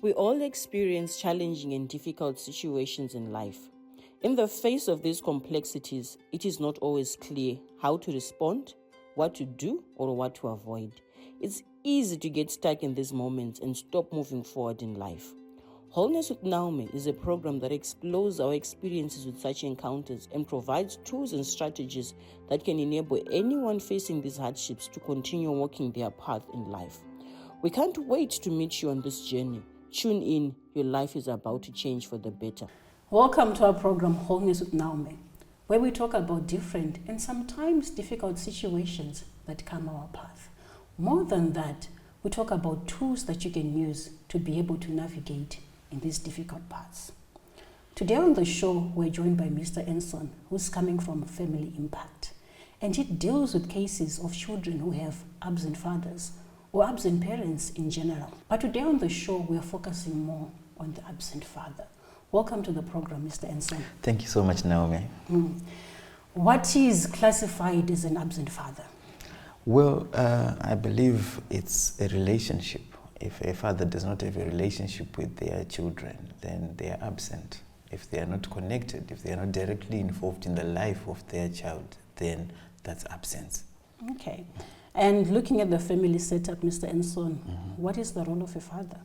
We all experience challenging and difficult situations in life. In the face of these complexities, it is not always clear how to respond, what to do, or what to avoid. It's easy to get stuck in these moments and stop moving forward in life. Wholeness with Naomi is a program that explores our experiences with such encounters and provides tools and strategies that can enable anyone facing these hardships to continue walking their path in life. We can't wait to meet you on this journey. Tune in, your life is about to change for the better. Welcome to our program, Wholeness with Naomi, where we talk about different and sometimes difficult situations that come our path. More than that, we talk about tools that you can use to be able to navigate in these difficult paths. Today on the show, we're joined by Mr. Enson, who's coming from Family Impact. And he deals with cases of children who have absent fathers or absent parents in general. But today on the show, we're focusing more on the absent father. Welcome to the program, Mr. Enson. Thank you so much, Naomi. What is classified as an absent father? Well, I believe it's a relationship. If a father does not have a relationship with their children, then they are absent. If they are not connected, if they are not directly involved in the life of their child, then that's absence. Okay. And looking at the family setup, Mr. Enson, what is the role of a father?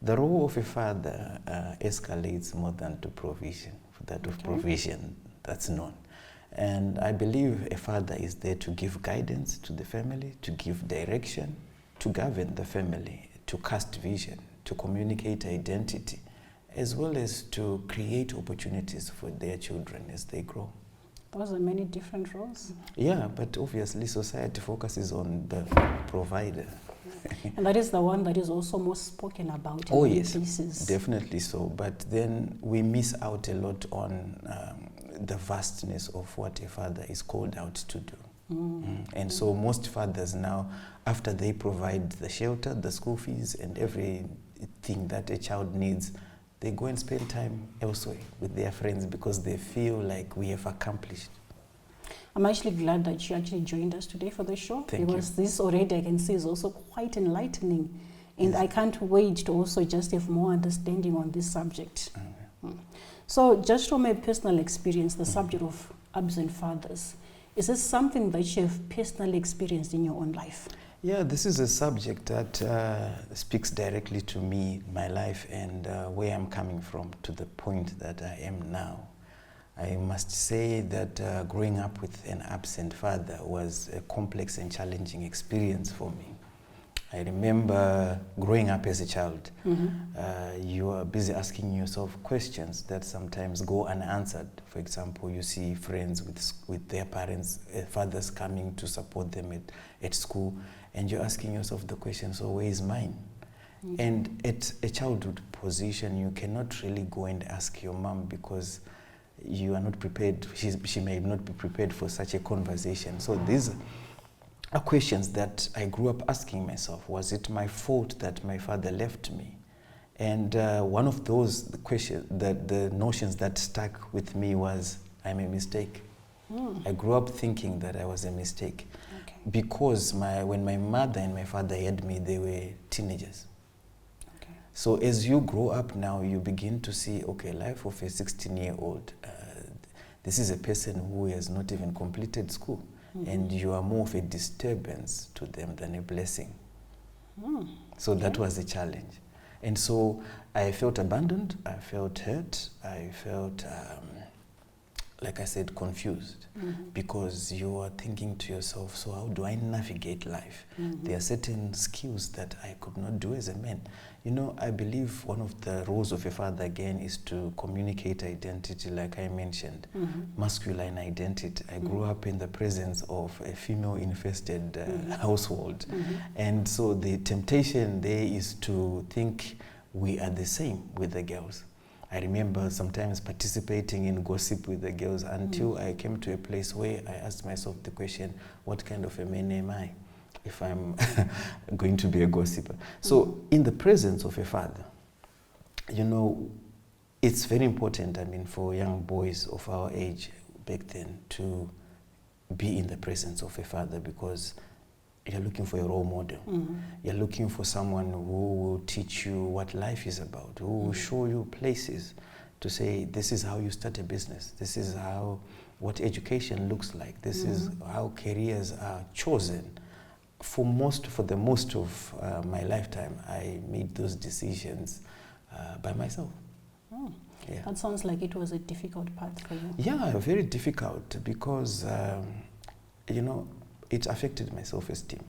The role of a father escalates more than to provision. For that of provision, that's known. And I believe a father is there to give guidance to the family, to give direction, to govern the family, to cast vision, to communicate identity, as well as to create opportunities for their children as they grow. Those are many different roles. Yeah, but obviously society focuses on the provider. And that is the one that is also most spoken about in many places. Definitely so. But then we miss out a lot on the vastness of what a father is called out to do. And so most fathers now, after they provide the shelter, the school fees, and everything that a child needs, they go and spend time elsewhere with their friends because they feel like we have accomplished. I'm actually glad that you actually joined us today for the show. Because this already I can see is also quite enlightening. And I can't wait to also just have more understanding on this subject. So just from my personal experience, the subject of absent fathers, is this something that you have personally experienced in your own life? Yeah, this is a subject that speaks directly to me, my life, and where I'm coming from to the point that I am now. I must say that growing up with an absent father was a complex and challenging experience for me. I remember growing up as a child, you are busy asking yourself questions that sometimes go unanswered. For example, you see friends with their parents, fathers coming to support them at school, and you're asking yourself the question, so where is mine? And at a childhood position, you cannot really go and ask your mom because you are not prepared, she may not be prepared for such a conversation. So these are questions that I grew up asking myself. Was it my fault that my father left me? And one of those questions, the notions that stuck with me was, I'm a mistake. I grew up thinking that I was a mistake because when my mother and my father had me, they were teenagers. So as you grow up now, you begin to see, okay, life of a 16-year-old, this is a person who has not even completed school. And you are more of a disturbance to them than a blessing. So that was the challenge. And so I felt abandoned, I felt hurt, I felt, like I said, confused. Because you are thinking to yourself, so how do I navigate life? There are certain skills that I could not do as a man. You know, I believe one of the roles of a father, again, is to communicate identity, like I mentioned, masculine identity. I grew up in the presence of a female-infested household. And so the temptation there is to think we are the same with the girls. I remember sometimes participating in gossip with the girls until I came to a place where I asked myself the question, what kind of a man am I if I'm going to be a gossiper? So in the presence of a father, you know, it's very important, I mean, for young boys of our age back then to be in the presence of a father, because you're looking for a role model. You're looking for someone who will teach you what life is about, who will show you places to say, this is how you start a business, this is how, what education looks like, this is how careers are chosen. For the most of my lifetime, I made those decisions by myself. Yeah. That sounds like it was a difficult path for you. Yeah, very difficult because, you know, it affected my self-esteem.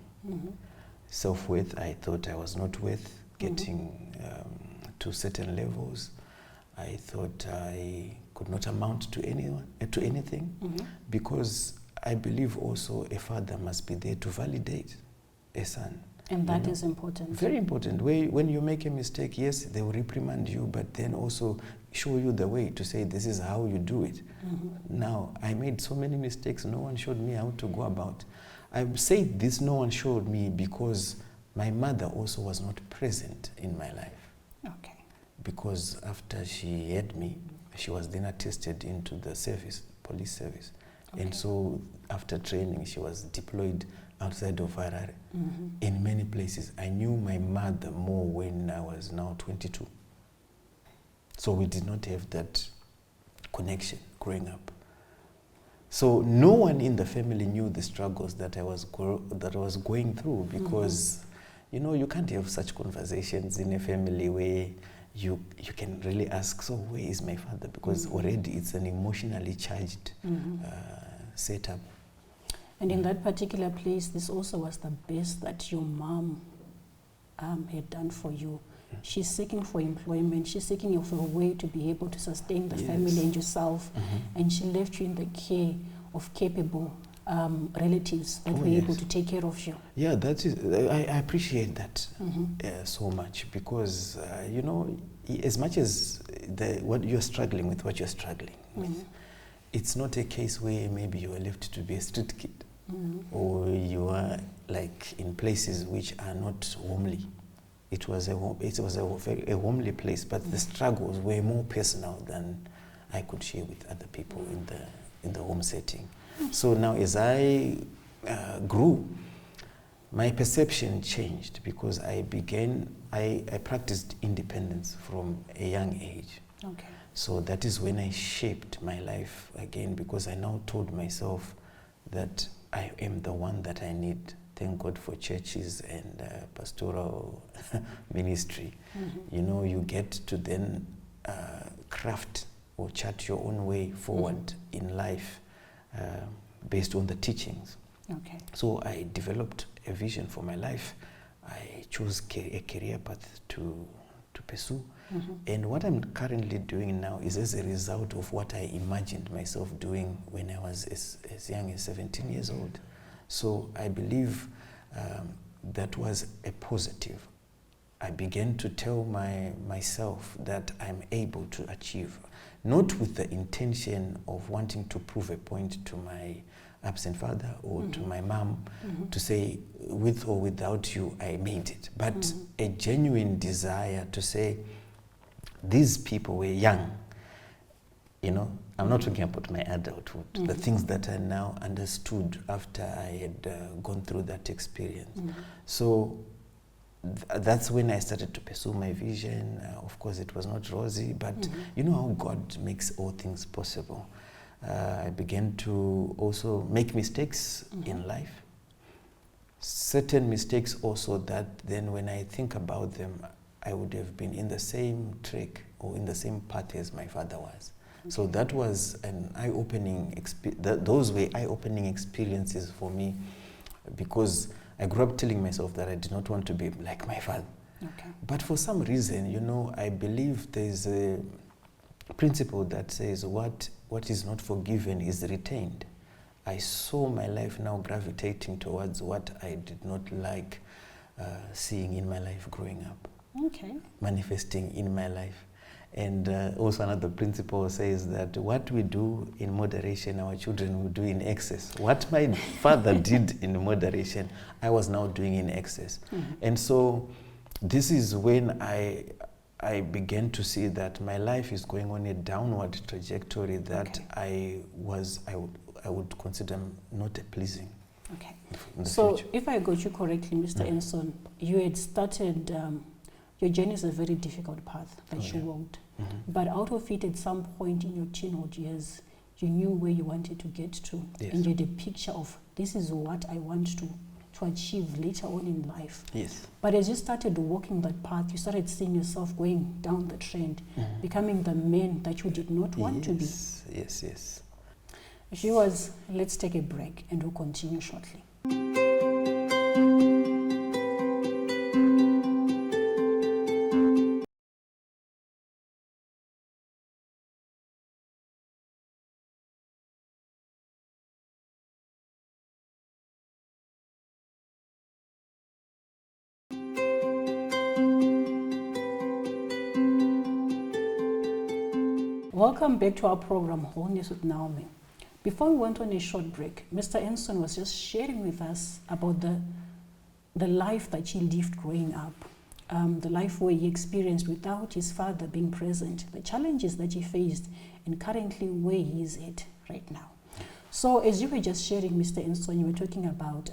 Self-worth, I thought I was not worth getting to certain levels. I thought I could not amount to anything, because I believe also a father must be there to validate a son. And that is important. Very important. When you make a mistake, yes, they will reprimand you, but then also show you the way to say, this is how you do it. Now, I made so many mistakes, no one showed me how to go about. I say this, no one showed me, because my mother also was not present in my life. Okay. Because after she had me, she was then attested into the service, police service. Okay. And so after training, she was deployed outside of Harare in many places. I knew my mother more when I was now 22. So we did not have that connection growing up. So no one in the family knew the struggles that I was going through, because you know, you can't have such conversations in a family where you can really ask, so where is my father? Because already it's an emotionally charged setup. And in that particular place, this also was the best that your mom had done for you. She's seeking for employment. She's seeking for a way to be able to sustain the family and yourself. And she left you in the care of capable relatives that were able to take care of you. Yeah, that is. I appreciate that so much, because you know, as much as what you're struggling with, it's not a case where maybe you are left to be a street kid, or you are like in places which are not homely. It was a homely place, but the struggles were more personal than I could share with other people in the home setting. So now, as I grew, my perception changed, because I practiced independence from a young age. Okay. So that is when I shaped my life again, because I now told myself that I am the one that I need. Thank God for churches and pastoral ministry. You know, you get to then craft or chart your own way forward in life based on the teachings. Okay. So I developed a vision for my life. I chose a career path to pursue. And what I'm currently doing now is as a result of what I imagined myself doing when I was as young as 17 years old. So I believe that was a positive. I began to tell myself that I'm able to achieve, not with the intention of wanting to prove a point to my absent father or to my mom to say, with or without you, I made it, but a genuine desire to say, these people were young. You know, I'm not talking about my adulthood, the things that I now understood after I had gone through that experience. So that's when I started to pursue my vision. Of course, it was not rosy, but you know how God makes all things possible. I began to also make mistakes in life. Certain mistakes also that then when I think about them, I would have been in the same track or in the same path as my father was. So that was an eye-opening those were eye-opening experiences for me, because I grew up telling myself that I did not want to be like my father. Okay. But for some reason, you know, I believe there's a principle that says what is not forgiven is retained. I saw my life now gravitating towards what I did not like seeing in my life growing up. Okay. Manifesting in my life. And also another principle says that what we do in moderation, our children will do in excess. What my father did in moderation, I was now doing in excess. And so this is when I began to see that my life is going on a downward trajectory that I would consider not pleasing Okay. in the So future. if I got you correctly, Mr. Enson, you had started, your journey is a very difficult path that Oh, you yeah. walked. Mhm. But out of it, at some point in your teenage years, you knew where you wanted to get to. Yes. And you had a picture of, this is what I want to achieve later on in life. Yes. But as you started walking that path, you started seeing yourself going down the trend, Mhm. becoming the man that you did not want to be. Yes, yes. Viewers, let's take a break and we'll continue shortly. Welcome back to our program, Wholeness with Naomi. Before we went on a short break, Mr. Enson was just sharing with us about the life that he lived growing up, the life where he experienced without his father being present, the challenges that he faced, and currently where he is at right now. So as you were just sharing, Mr. Enson, you were talking about,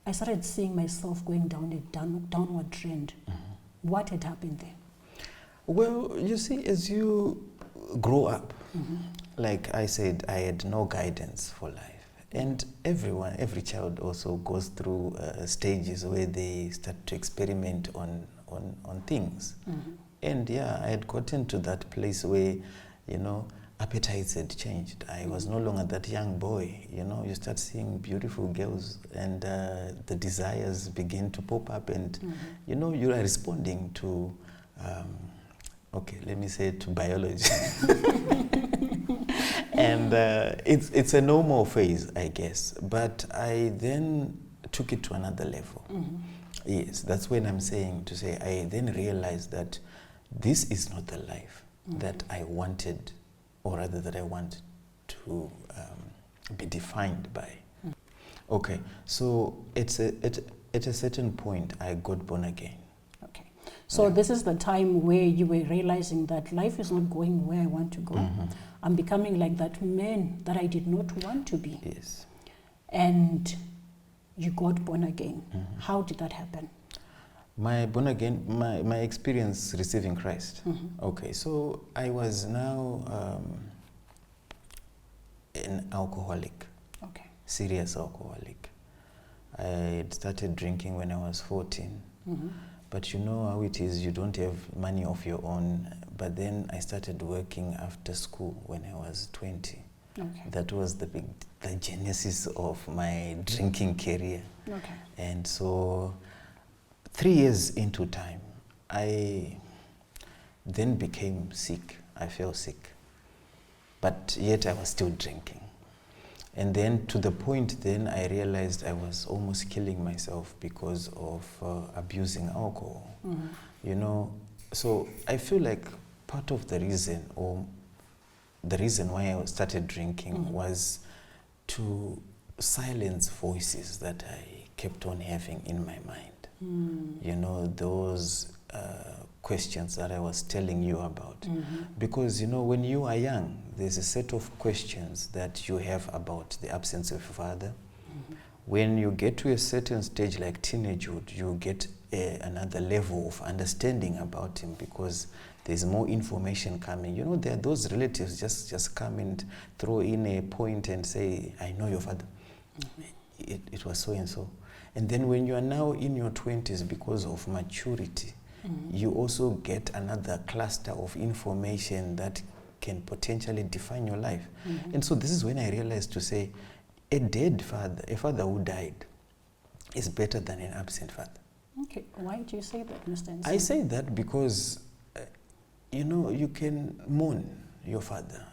I started seeing myself going down a downward trend. Mm-hmm. What had happened there? Well, you see, as you grow up, like I said, I had no guidance for life. And every child also goes through stages where they start to experiment on things. And yeah, I had gotten to that place where, you know, appetites had changed. I was no longer that young boy. You know, you start seeing beautiful girls and the desires begin to pop up, and you know, you are responding to okay, let me say to biology. And it's a normal phase, I guess. But I then took it to another level. Yes, that's when I'm saying to say, I then realized that this is not the life that I wanted, or rather that I want to be defined by. Okay, so at a certain point, I got born again. Okay. So this is the time where you were realizing that life is not going where I want to go. I'm becoming like that man that I did not want to be. Yes. And you got born again. How did that happen? My born again, my experience receiving Christ. Okay, so I was now an alcoholic, serious alcoholic. I had started drinking when I was 14. But you know how it is, you don't have money of your own. But then I started working after school when I was 20. That was the genesis of my drinking career. And so 3 years into time, I then became sick. I fell sick. But yet I was still drinking. And then to the point then I realized I was almost killing myself because of abusing alcohol. You know, so I feel like part of the reason, or the reason why I started drinking was to silence voices that I kept on having in my mind. You know, those questions that I was telling you about. Because, you know, when you are young, there's a set of questions that you have about the absence of your father. When you get to a certain stage like teenagehood, you get another level of understanding about him, because there's more information coming. You know, there are those relatives just come and throw in a point and say, I know your father. It was so and so. And then when you are now in your 20s, because of maturity, you also get another cluster of information that can potentially define your life. And so this is when I realized to say, a dead father, a father who died, is better than an absent father. Okay, why do you say that, Mr. Enson? I say that because, you know, you can mourn your father.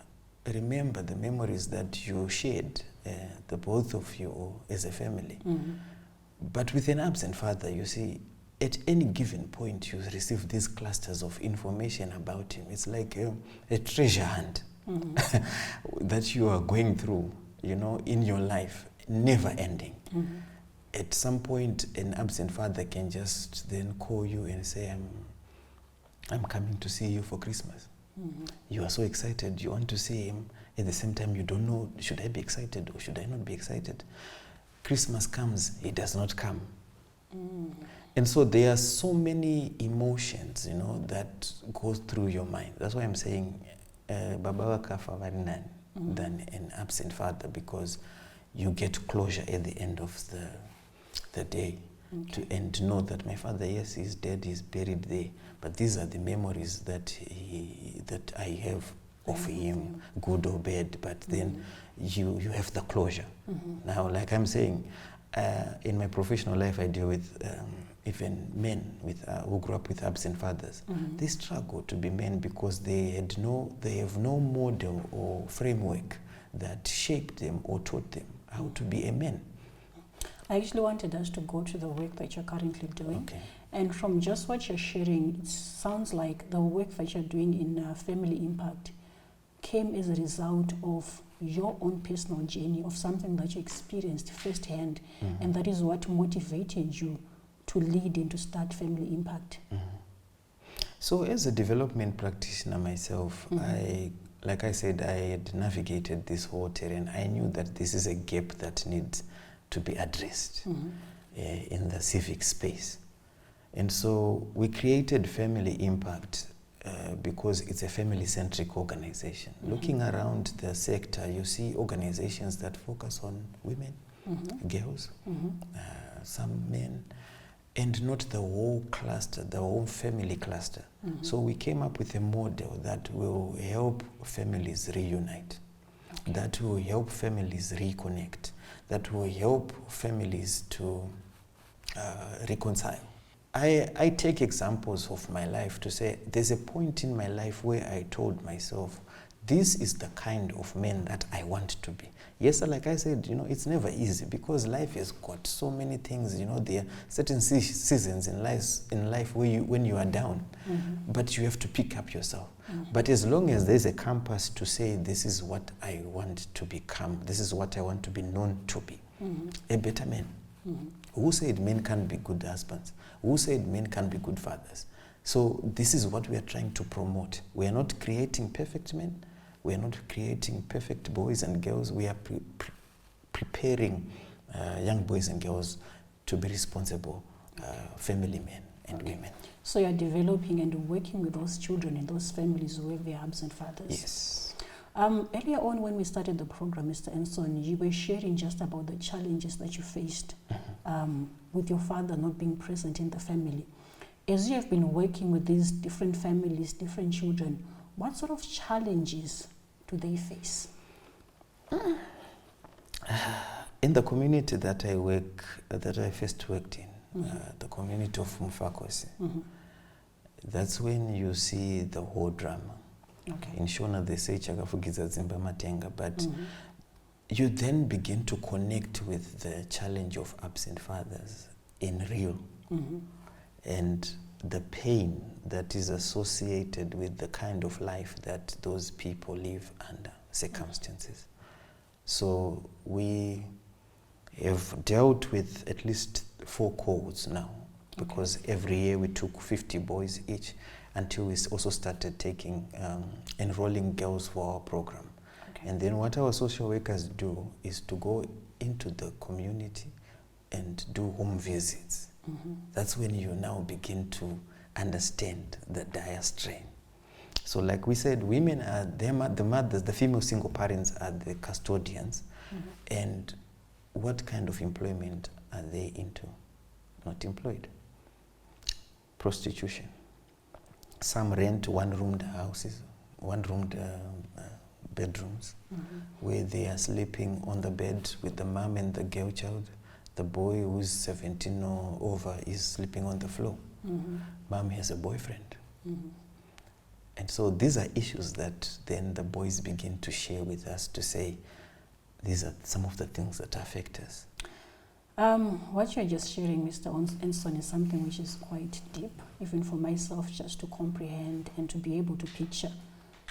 Remember the memories that you shared, the both of you as a family. But with an absent father, you see, at any given point, you receive these clusters of information about him. It's like a treasure hunt that you are going through, you know, in your life, never ending. At some point, an absent father can just then call you and say, I'm coming to see you for Christmas. You are so excited, you want to see him. At the same time, you don't know, should I be excited or should I not be excited? Christmas comes, he does not come. And so there are so many emotions, you know, that goes through your mind. That's why I'm saying Baba wakafa varinani than an absent father, because you get closure at the end of the day. And to know that my father, yes, he's dead, he's buried there, but these are the memories that I have of him, good or bad, but then you have the closure. Now, like I'm saying, in my professional life, I deal with even men who grew up with absent fathers. They struggle to be men because they have no model or framework that shaped them or taught them how to be a man. I actually wanted us to go to the work that you're currently doing. Okay. And from just what you're sharing, it sounds like the work that you're doing in Family Impact came as a result of your own personal journey, of something that you experienced firsthand, and that is what motivated you to lead and to start Family Impact. So as a development practitioner myself, like I said, I had navigated this whole terrain. I knew that this is a gap that needs to be addressed in the civic space. And so we created Family Impact because it's a family-centric organization. Looking around the sector, you see organizations that focus on women, girls, some men, and not the whole cluster, the whole family cluster. So we came up with a model that will help families reunite, that will help families reconnect, that will help families to reconcile. I take examples of my life to say there's a point in my life where I told myself, this is the kind of man that I want to be. Yes, like I said, you know, it's never easy because life has got so many things. You know, there are certain seasons in life where when you are down, but you have to pick up yourself. But as long as there's a compass to say, this is what I want to become, this is what I want to be known to be, a better man. Who said men can't be good husbands? Who said men can't be good fathers? So this is what we are trying to promote. We are not creating perfect men. We are not creating perfect boys and girls. We are preparing young boys and girls to be responsible family men and women. So you are developing and working with those children and those families who have their absent fathers. Yes. Earlier on when we started the program, Mr. Enson, you were sharing just about the challenges that you faced with your father not being present in the family. As you have been working with these different families, different children, what sort of challenges do they face? In the community that I first worked in, the community of Mfakosi, that's when you see the whole drama. In Shona they say chakafugiza zimba matenga, but you then begin to connect with the challenge of absent fathers in real, and the pain that is associated with the kind of life that those people live under, circumstances. So we have dealt with at least 4 cohorts now, because every year we took 50 boys each, until we also started taking, enrolling girls for our program. And then what our social workers do is to go into the community and do home visits. That's when you now begin to understand the dire strain. So like we said, women are the mothers, the female single parents are the custodians. And what kind of employment are they into? Not employed. Prostitution. Some rent one-roomed houses, one-roomed bedrooms, where they are sleeping on the bed with the mom and the girl child. The boy who's 17 or over is sleeping on the floor. Mom has a boyfriend. And so these are issues that then the boys begin to share with us to say, these are some of the things that affect us. What you're just sharing, Mr. Enson, is something which is quite deep, even for myself, just to comprehend and to be able to picture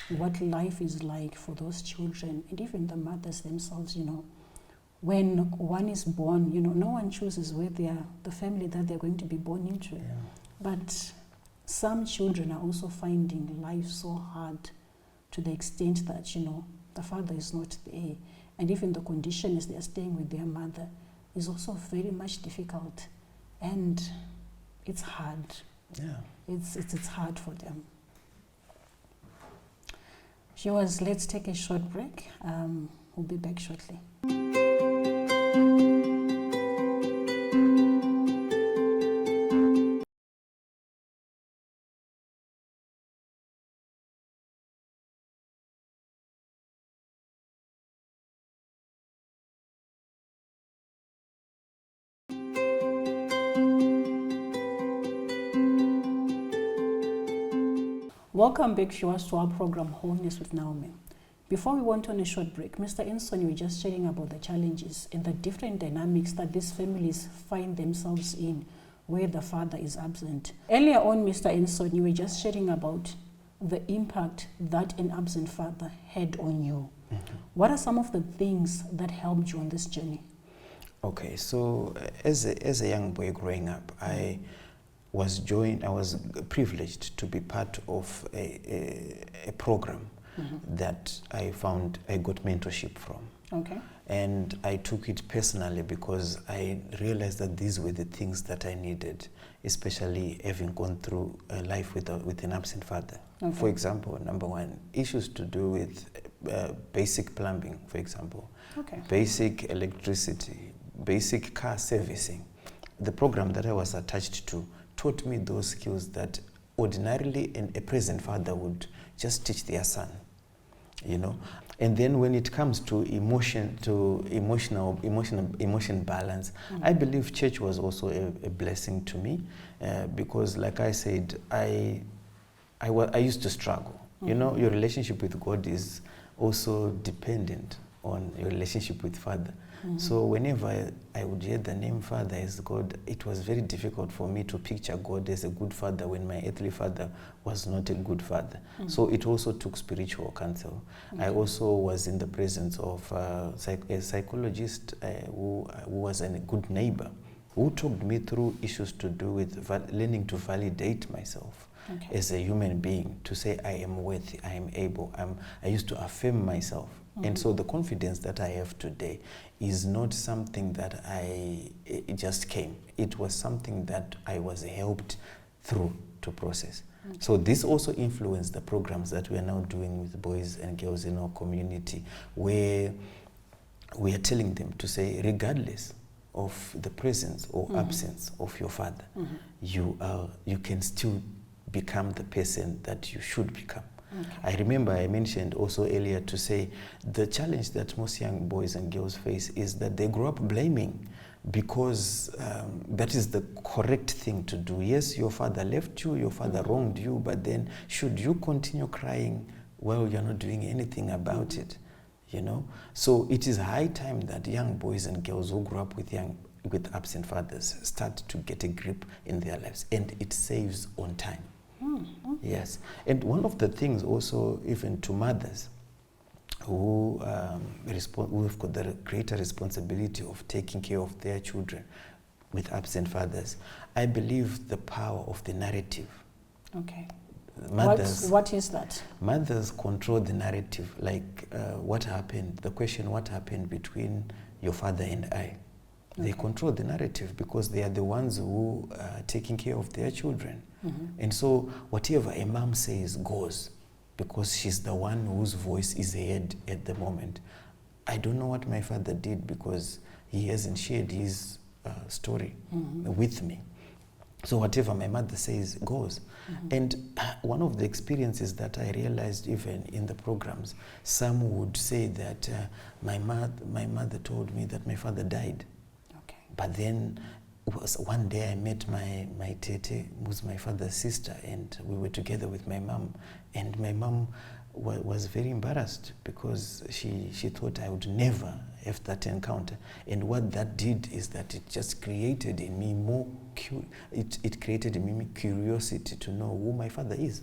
what life is like for those children and even the mothers themselves. You know, when one is born, you know, no one chooses where the family that they're going to be born into. But some children are also finding life so hard to the extent that, you know, the father is not there. And even the condition is they're staying with their mother, is also very much difficult, and it's hard. Yeah. It's hard for them. Viewers, let's take a short break. We'll be back shortly. Welcome back, viewers, to our program Wholeness with Naomi. Before we went on a short break, Mr. Enson, you were just sharing about the challenges and the different dynamics that these families find themselves in where the father is absent. Earlier on, Mr. Enson, you were just sharing about the impact that an absent father had on you. Mm-hmm. What are some of the things that helped you on this journey? Okay, so as a young boy growing up, I was privileged to be part of a program that I found I got mentorship from. Okay. And I took it personally because I realized that these were the things that I needed, especially having gone through a life with an absent father. Okay. For example, number one, issues to do with basic plumbing, for example, okay, basic electricity, basic car servicing. The program that I was attached to taught me those skills that ordinarily a present father would just teach their son, you know. And then when it comes to emotion balance, I believe church was also a blessing to me because, like I said, I used to struggle. You know, your relationship with God is also dependent on your relationship with Father. So whenever I would hear the name Father as God, it was very difficult for me to picture God as a good father when my earthly father was not a good father. So it also took spiritual counsel. I also was in the presence of a psychologist who was a good neighbor, who talked me through issues to do with learning to validate myself as a human being, to say I am worthy, I am able. I used to affirm myself. And so the confidence that I have today is not something that it just came. It was something that I was helped through to process. So this also influenced the programs that we are now doing with boys and girls in our community, where we are telling them to say, regardless of the presence or absence of your father, you can still become the person that you should become. I remember I mentioned also earlier to say the challenge that most young boys and girls face is that they grow up blaming because that is the correct thing to do. Yes, your father left you, your father wronged you, but then should you continue crying while you're not doing anything about it? You know? So it is high time that young boys and girls who grow up with absent fathers start to get a grip in their lives, and it saves on time. Yes, and one of the things also, even to mothers who have got the greater responsibility of taking care of their children with absent fathers, I believe the power of the narrative. Okay. Mothers, what is that? Mothers control the narrative, like what happened, the question, what happened between your father and I? They control the narrative because they are the ones who are taking care of their children. And so whatever a mom says goes, because she's the one whose voice is heard at the moment. I don't know what my father did because he hasn't shared his story with me. So whatever my mother says goes. And one of the experiences that I realized even in the programs, some would say that my mother told me that my father died. But then one day I met my tete, who's my father's sister, and we were together with my mom. And my mom was very embarrassed because she thought I would never have that encounter. And what that did is that it just created in me it created in me curiosity to know who my father is.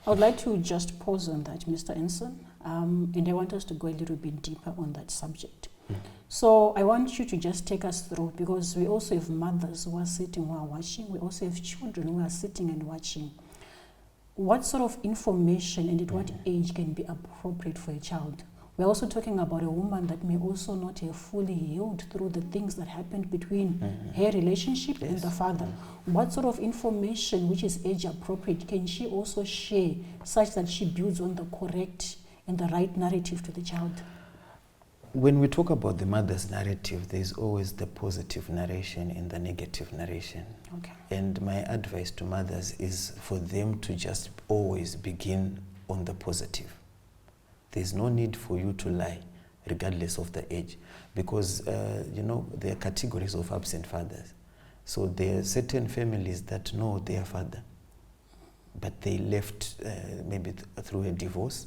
I would like to just pause on that, Mr. Enson, and I want us to go a little bit deeper on that subject. So I want you to just take us through, because we also have mothers who are sitting, who are watching. We also have children who are sitting and watching. What sort of information and at what age can be appropriate for a child We're also talking about a woman that may also not have fully healed through the things that happened between her relationship and the father. What sort of information, which is age appropriate, can she also share such that she builds on the correct and the right narrative to the child? When we talk about the mother's narrative, there's always the positive narration and the negative narration. Okay. And my advice to mothers is for them to just always begin on the positive. There's no need for you to lie, regardless of the age, because there are categories of absent fathers. So there are certain families that know their father, but they left maybe through a divorce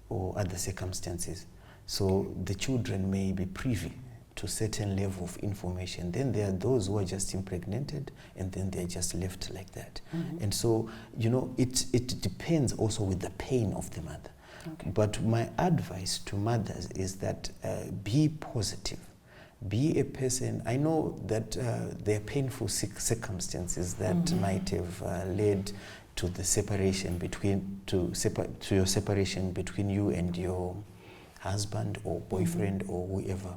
or other circumstances. So the children may be privy to certain level of information. Then there are those who are just impregnated, and then they're just left like that. And so, it depends also with the pain of the mother. Okay. But my advice to mothers is that be positive. Be a person. I know that there are painful circumstances that might have led to the separation to your separation between you and your husband or boyfriend or whoever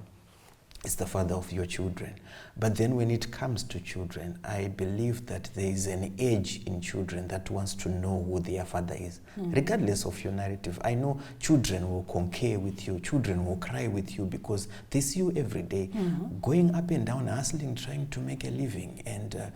is the father of your children. But then when it comes to children, I believe that there is an age in children that wants to know who their father is, regardless of your narrative. I know children will concur with you, children will cry with you because they see you every day, going up and down, hustling, trying to make a living and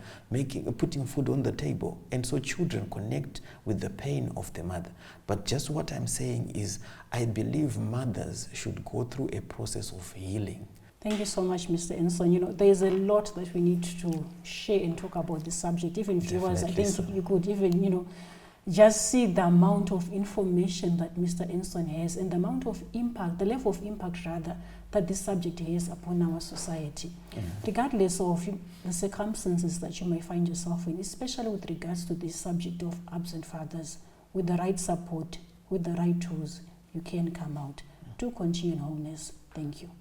putting food on the table. And so children connect with the pain of the mother. But just what I'm saying is, I believe mothers should go through a process of healing. Thank you so much, Mr. Enson. There is a lot that we need to share and talk about this subject. Even viewers, I think you could even, just see the amount of information that Mr. Enson has and the amount of impact, the level of impact rather, that this subject has upon our society. Regardless of the circumstances that you may find yourself in, especially with regards to this subject of absent fathers, with the right support, with the right tools, you can come out. Do continue in wholeness. Thank you.